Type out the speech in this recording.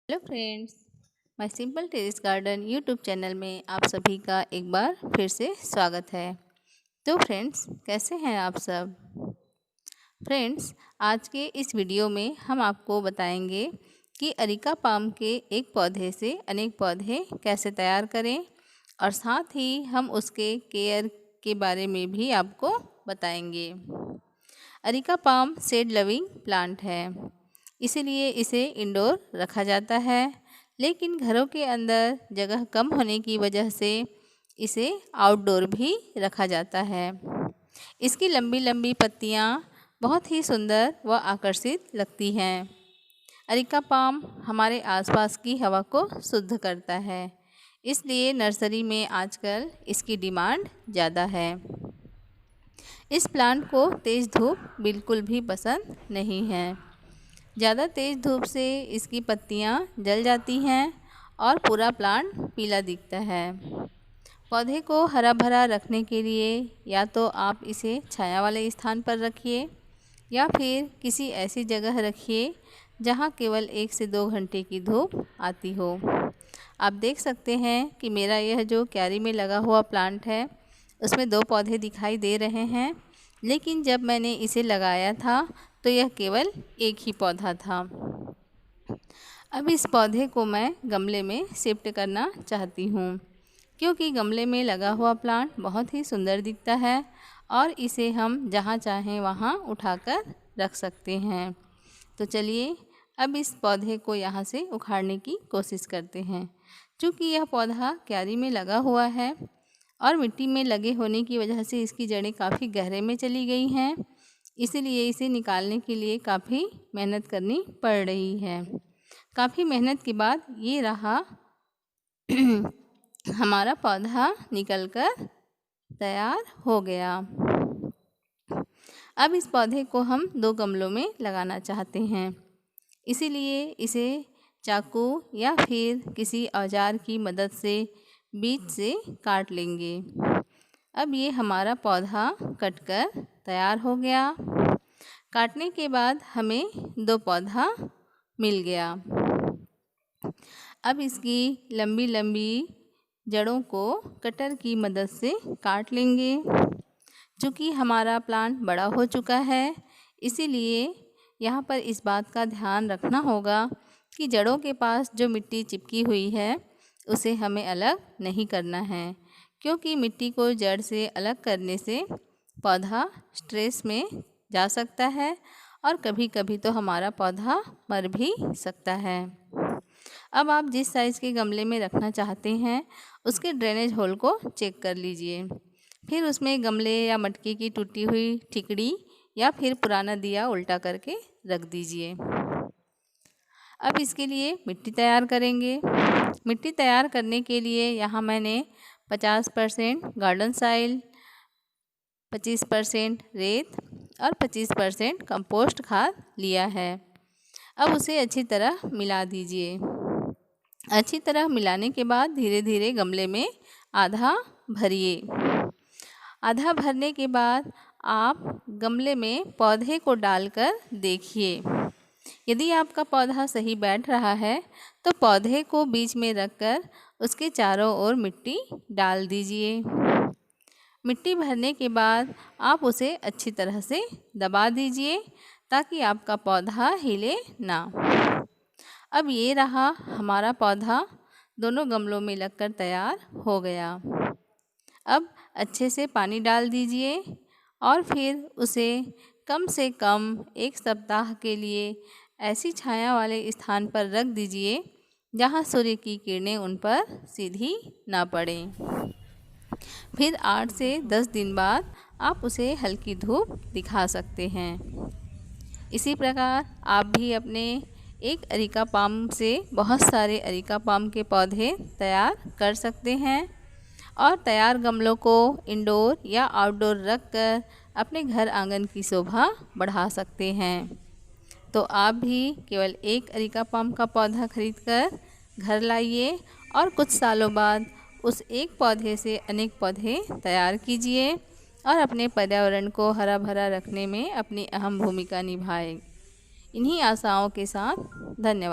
Hello friends, my simple terrace garden YouTube channel में आप सभी का एक बार फिर से स्वागत है। तो फ्रेंड्स, कैसे हैं आप सब? फ्रेंड्स, आज के इस वीडियो में हम आपको बताएंगे कि अरिका पाम के एक पौधे से अनेक पौधे कैसे तैयार करें, और साथ ही हम उसके केयर के बारे में भी आपको बताएंगे। Areca palm shade loving plant है, इसीलिए इसे इंडोर रखा जाता है, लेकिन घरों के अंदर जगह कम होने की वजह से इसे आउटडोर भी रखा जाता है। इसकी लंबी लंबी पत्तियां बहुत ही सुंदर व आकर्षित लगती हैं। अरिका पाम हमारे आसपास की हवा को शुद्ध करता है, इसलिए नर्सरी में आजकल इसकी डिमांड ज़्यादा है। इस प्लांट को तेज़ धूप बिल्कुल भी पसंद नहीं है। ज़्यादा तेज़ धूप से इसकी पत्तियां जल जाती हैं और पूरा प्लांट पीला दिखता है। पौधे को हरा भरा रखने के लिए या तो आप इसे छाया वाले स्थान पर रखिए या फिर किसी ऐसी जगह रखिए जहां केवल 1 से 2 घंटे की धूप आती हो। आप देख सकते हैं कि मेरा यह जो क्यारी में लगा हुआ प्लांट है उसमें 2 पौधे दिखाई दे रहे हैं, लेकिन जब मैंने इसे लगाया था तो यह केवल एक ही पौधा था। अब इस पौधे को मैं गमले में शिफ्ट करना चाहती हूँ, क्योंकि गमले में लगा हुआ प्लांट बहुत ही सुंदर दिखता है और इसे हम जहाँ चाहें वहाँ उठाकर रख सकते हैं। तो चलिए अब इस पौधे को यहाँ से उखाड़ने की कोशिश करते हैं। चूँकि यह पौधा क्यारी में लगा हुआ है और मिट्टी में लगे होने की वजह से इसकी जड़ें काफ़ी गहरे में चली गई हैं, इसीलिए इसे निकालने के लिए काफ़ी मेहनत करनी पड़ रही है। काफ़ी मेहनत के बाद ये रहा हमारा पौधा निकलकर तैयार हो गया। अब इस पौधे को हम 2 गमलों में लगाना चाहते हैं, इसीलिए इसे चाकू या फिर किसी औजार की मदद से बीच से काट लेंगे। अब ये हमारा पौधा कटकर तैयार हो गया। काटने के बाद हमें 2 पौधा मिल गया। अब इसकी लंबी लंबी जड़ों को कटर की मदद से काट लेंगे। चूँकि हमारा प्लांट बड़ा हो चुका है, इसीलिए यहाँ पर इस बात का ध्यान रखना होगा कि जड़ों के पास जो मिट्टी चिपकी हुई है उसे हमें अलग नहीं करना है, क्योंकि मिट्टी को जड़ से अलग करने से पौधा स्ट्रेस में जा सकता है और कभी कभी तो हमारा पौधा मर भी सकता है। अब आप जिस साइज़ के गमले में रखना चाहते हैं उसके ड्रेनेज होल को चेक कर लीजिए। फिर उसमें गमले या मटके की टूटी हुई ठिकड़ी या फिर पुराना दिया उल्टा करके रख दीजिए। अब इसके लिए मिट्टी तैयार करेंगे। मिट्टी तैयार करने के लिए यहाँ मैंने 50% गार्डन सॉइल, 25% रेत और 25% कंपोस्ट खाद लिया है। अब उसे अच्छी तरह मिला दीजिए। अच्छी तरह मिलाने के बाद धीरे धीरे गमले में आधा भरिए। आधा भरने के बाद आप गमले में पौधे को डालकर देखिए। यदि आपका पौधा सही बैठ रहा है तो पौधे को बीच में रखकर उसके चारों ओर मिट्टी डाल दीजिए। मिट्टी भरने के बाद आप उसे अच्छी तरह से दबा दीजिए ताकि आपका पौधा हिले ना। अब ये रहा हमारा पौधा दोनों गमलों में लगकर तैयार हो गया। अब अच्छे से पानी डाल दीजिए और फिर उसे कम से कम 1 सप्ताह के लिए ऐसी छाया वाले स्थान पर रख दीजिए जहां सूर्य की किरणें उन पर सीधी ना पड़ें। फिर 8 से 10 दिन बाद आप उसे हल्की धूप दिखा सकते हैं। इसी प्रकार आप भी अपने एक अरिका पाम से बहुत सारे अरिका पाम के पौधे तैयार कर सकते हैं और तैयार गमलों को इंडोर या आउटडोर रखकर अपने घर आंगन की शोभा बढ़ा सकते हैं। तो आप भी केवल एक अरिका पाम का पौधा खरीदकर घर लाइए और कुछ सालों बाद उस एक पौधे से अनेक पौधे तैयार कीजिए और अपने पर्यावरण को हरा भरा रखने में अपनी अहम भूमिका निभाएं। इन्हीं आशाओं के साथ धन्यवाद।